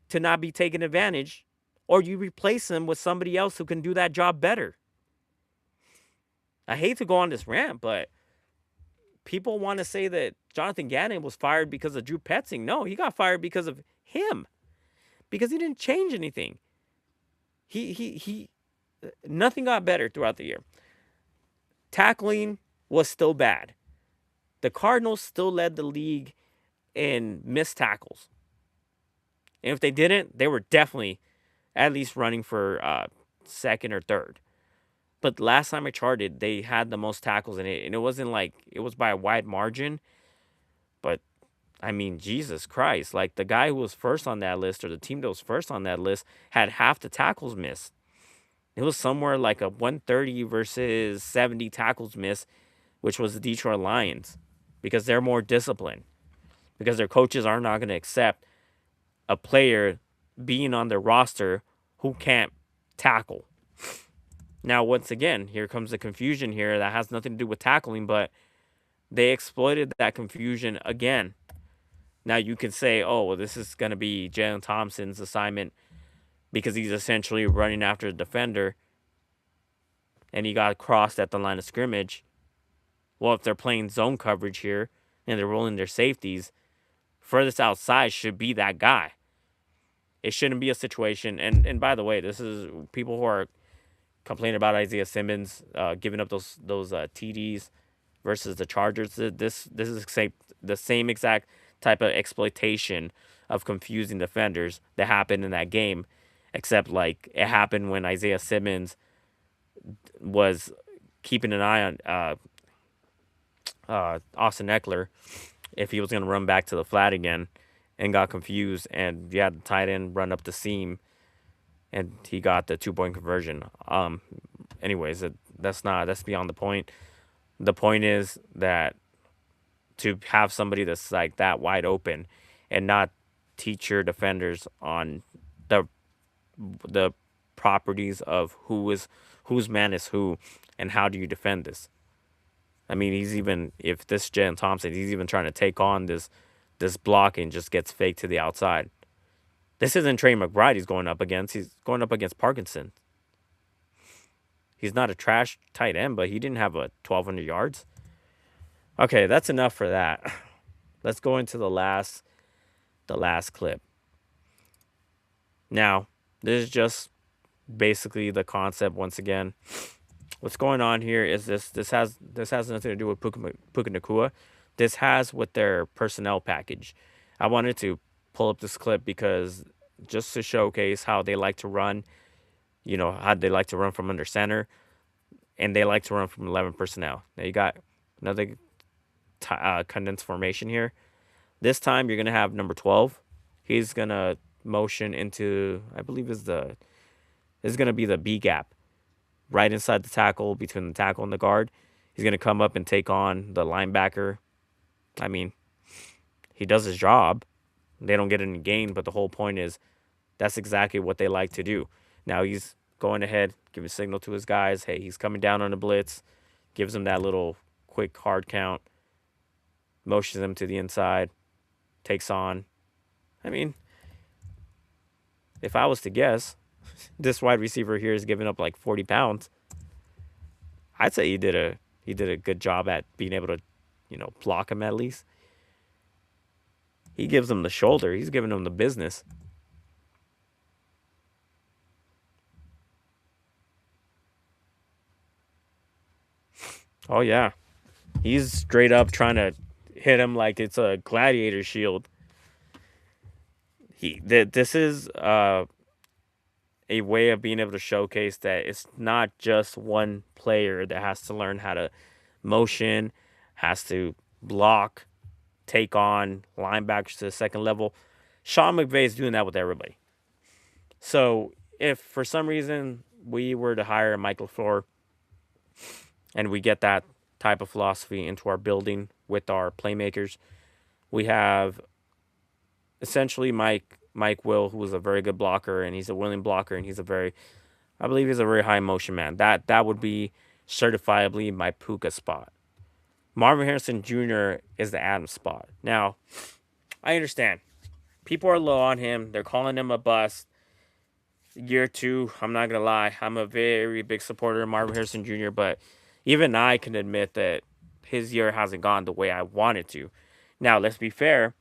to not be taken advantage, or you replace them with somebody else who can do that job better. I hate to go on this rant, but people want to say that Jonathan Gannon was fired because of Drew Petzing. No, he got fired because of him. Because he didn't change anything. He nothing got better throughout the year. Tackling was still bad. The Cardinals still led the league in missed tackles. And if they didn't, they were definitely at least running for second or third. But last time I charted, they had the most tackles in it. And it wasn't like it was by a wide margin. But, I mean, Jesus Christ. Like, the guy who was first on that list, or the team that was first on that list, had half the tackles missed. It was somewhere like a 130 versus 70 tackles missed which was the Detroit Lions, because they're more disciplined, because their coaches are not going to accept a player being on their roster who can't tackle. Now, once again, here comes the confusion here that has nothing to do with tackling, but they exploited that confusion again. Now, you could say, oh, well, this is going to be Jalen Thompson's assignment because he's essentially running after the defender and he got crossed at the line of scrimmage. Well, if they're playing zone coverage here and they're rolling their safeties, furthest outside should be that guy. It shouldn't be a situation. And by the way, this is people who are complaining about Isaiah Simmons giving up those TDs versus the Chargers. This is the same exact type of exploitation of confusing defenders that happened in that game, except like it happened when Isaiah Simmons was keeping an eye on Austin Eckler if he was going to run back to the flat again and got confused, and you had the tight end run up the seam and he got the 2-point conversion. Anyways, that's beyond the point. The point is that to have somebody that's like that wide open and not teach your defenders on the properties of whose man is who and how do you defend this. I mean, if this Jalen Thompson, he's even trying to take on this block and just gets faked to the outside. This isn't Trey McBride he's going up against. He's going up against Parkinson. He's not a trash tight end, but he didn't have 1,200 yards. Okay, that's enough for that. Let's go into the last clip. Now, this is just basically the concept once again. What's going on here is this has nothing to do with Puka Nacua. This has with their personnel package. I wanted to pull up this clip because just to showcase how they like to run, how they like to run from under center, and they like to run from 11 personnel. Now you got another condensed formation here. This time you're going to have number 12. He's going to motion into, I believe is going to be the B gap, right inside the tackle, between the tackle and the guard. He's going to come up and take on the linebacker. I mean, he does his job. They don't get any gain, but the whole point is that's exactly what they like to do. Now he's going ahead, giving a signal to his guys, hey, he's coming down on a blitz, gives them that little quick hard count, motions them to the inside, takes on. I mean, if I was to guess, this wide receiver here is giving up like 40 pounds. I'd say he did a good job at being able to, block him at least. He gives him the shoulder. He's giving him the business. Oh, yeah. He's straight up trying to hit him like it's a gladiator shield. This is a way of being able to showcase that it's not just one player that has to learn how to motion, has to block, take on linebackers to the second level. Sean McVay is doing that with everybody. So if for some reason we were to hire Mike LaFleur and we get that type of philosophy into our building with our playmakers, we have essentially Mike Will, who is a very good blocker, and he's a willing blocker, and I believe he's a very high motion man. That would be certifiably my Puka spot. Marvin Harrison Jr. is the Adams spot. Now, I understand. People are low on him. They're calling him a bust. Year 2, I'm not going to lie. I'm a very big supporter of Marvin Harrison Jr., but even I can admit that his year hasn't gone the way I wanted to. Now, let's be fair.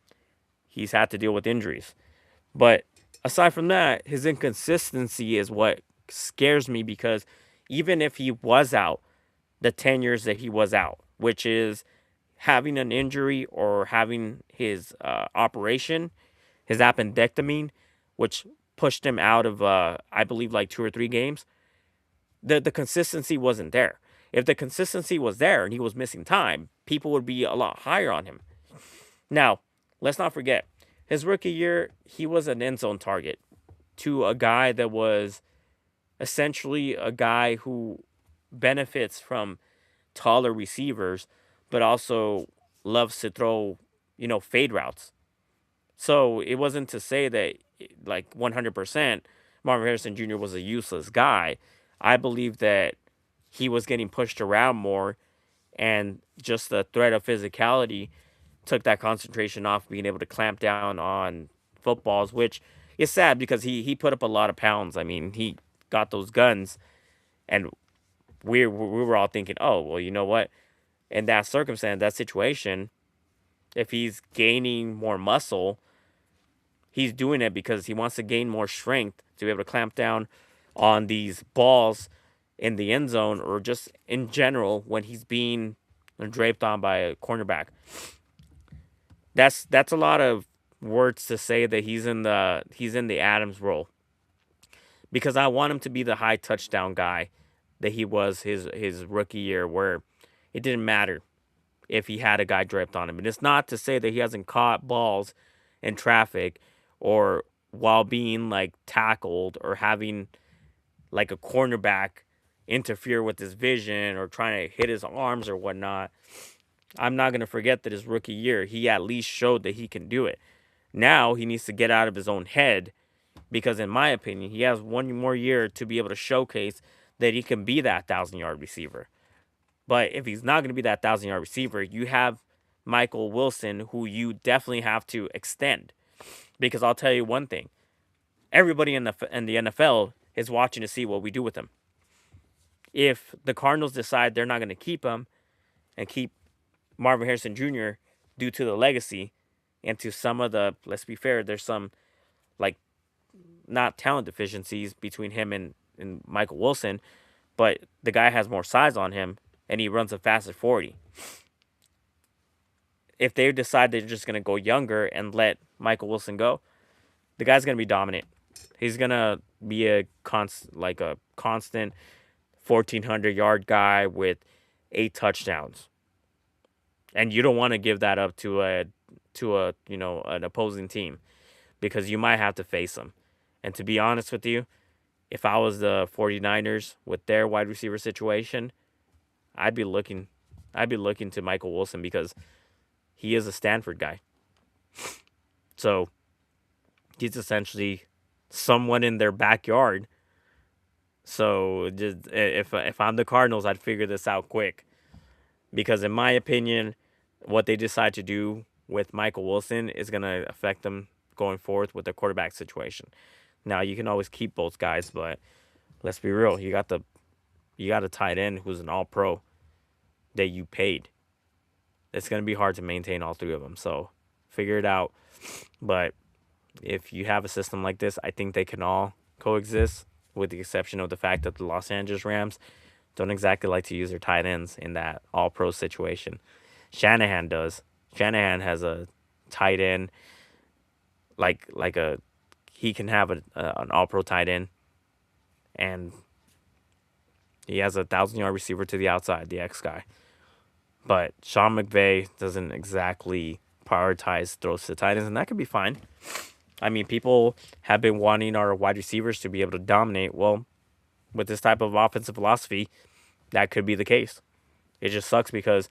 He's had to deal with injuries. But aside from that, his inconsistency is what scares me, because even if he was out the 10 years that he was out, which is having an injury or having his operation, his appendectomy, which pushed him out of, I believe, like 2 or 3 games, the consistency wasn't there. If the consistency was there and he was missing time, people would be a lot higher on him. Now, let's not forget, his rookie year, he was an end zone target to a guy that was essentially a guy who benefits from taller receivers, but also loves to throw, fade routes. So it wasn't to say that, like, 100% Marvin Harrison Jr. was a useless guy. I believe that he was getting pushed around more, and just the threat of physicality took that concentration off being able to clamp down on footballs, which is sad because he put up a lot of pounds. I mean, he got those guns, and we were all thinking, oh, well, you know what? In that circumstance, that situation, if he's gaining more muscle, he's doing it because he wants to gain more strength to be able to clamp down on these balls in the end zone, or just in general when he's being draped on by a cornerback. That's a lot of words to say that he's in the Adams role, because I want him to be the high touchdown guy that he was his rookie year, where it didn't matter if he had a guy draped on him. And it's not to say that he hasn't caught balls in traffic or while being like tackled, or having like a cornerback interfere with his vision or trying to hit his arms or whatnot. I'm not going to forget that his rookie year, he at least showed that he can do it. Now he needs to get out of his own head, because in my opinion, he has one more year to be able to showcase that he can be that 1,000-yard receiver. But if he's not going to be that 1,000-yard receiver, you have Michael Wilson, who you definitely have to extend. Because I'll tell you one thing. Everybody in the NFL is watching to see what we do with him. If the Cardinals decide they're not going to keep him and keep Marvin Harrison Jr. due to the legacy and to some of the, let's be fair, there's some, like, not talent deficiencies between him and Michael Wilson, but the guy has more size on him and he runs a faster 40. If they decide they're just going to go younger and let Michael Wilson go, the guy's going to be dominant. He's going to be a constant 1,400-yard guy with 8 touchdowns. And you don't want to give that up to an opposing team, because you might have to face them. And to be honest with you, if I was the 49ers with their wide receiver situation, I'd be looking to Michael Wilson, because he is a Stanford guy. So he's essentially someone in their backyard. So just, if I'm the Cardinals, I'd figure this out quick. Because in my opinion, what they decide to do with Michael Wilson is going to affect them going forth with their quarterback situation. Now, you can always keep both guys, but let's be real. You got a tight end who's an all-pro that you paid. It's going to be hard to maintain all three of them. So figure it out. But if you have a system like this, I think they can all coexist, with the exception of the fact that the Los Angeles Rams don't exactly like to use their tight ends in that all-pro situation. Shanahan does. Shanahan has a tight end he can have an all-pro tight end, and he has a 1,000-yard receiver to the outside, the X guy. But Sean McVay doesn't exactly prioritize throws to tight ends, and that could be fine. I mean, people have been wanting our wide receivers to be able to dominate. Well, with this type of offensive philosophy, that could be the case. It just sucks because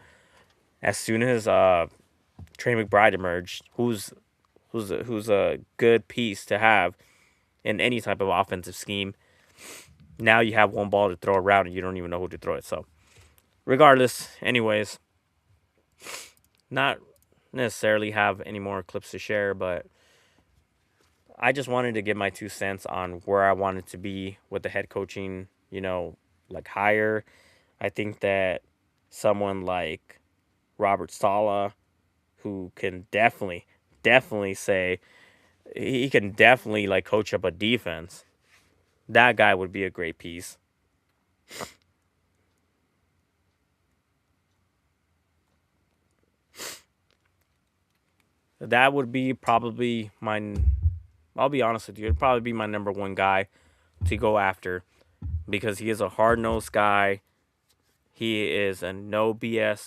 as soon as Trey McBride emerged, who's a good piece to have in any type of offensive scheme, now you have one ball to throw around and you don't even know who to throw it. So, regardless, anyways, not necessarily have any more clips to share, but I just wanted to give my 2 cents on where I wanted to be with the head coaching, hire. I think that someone like Robert Saleh, who can definitely say, he can definitely coach up a defense. That guy would be a great piece. That would be probably I'll be honest with you, it'd probably be my number 1 guy to go after, because he is a hard-nosed guy. He is a no BS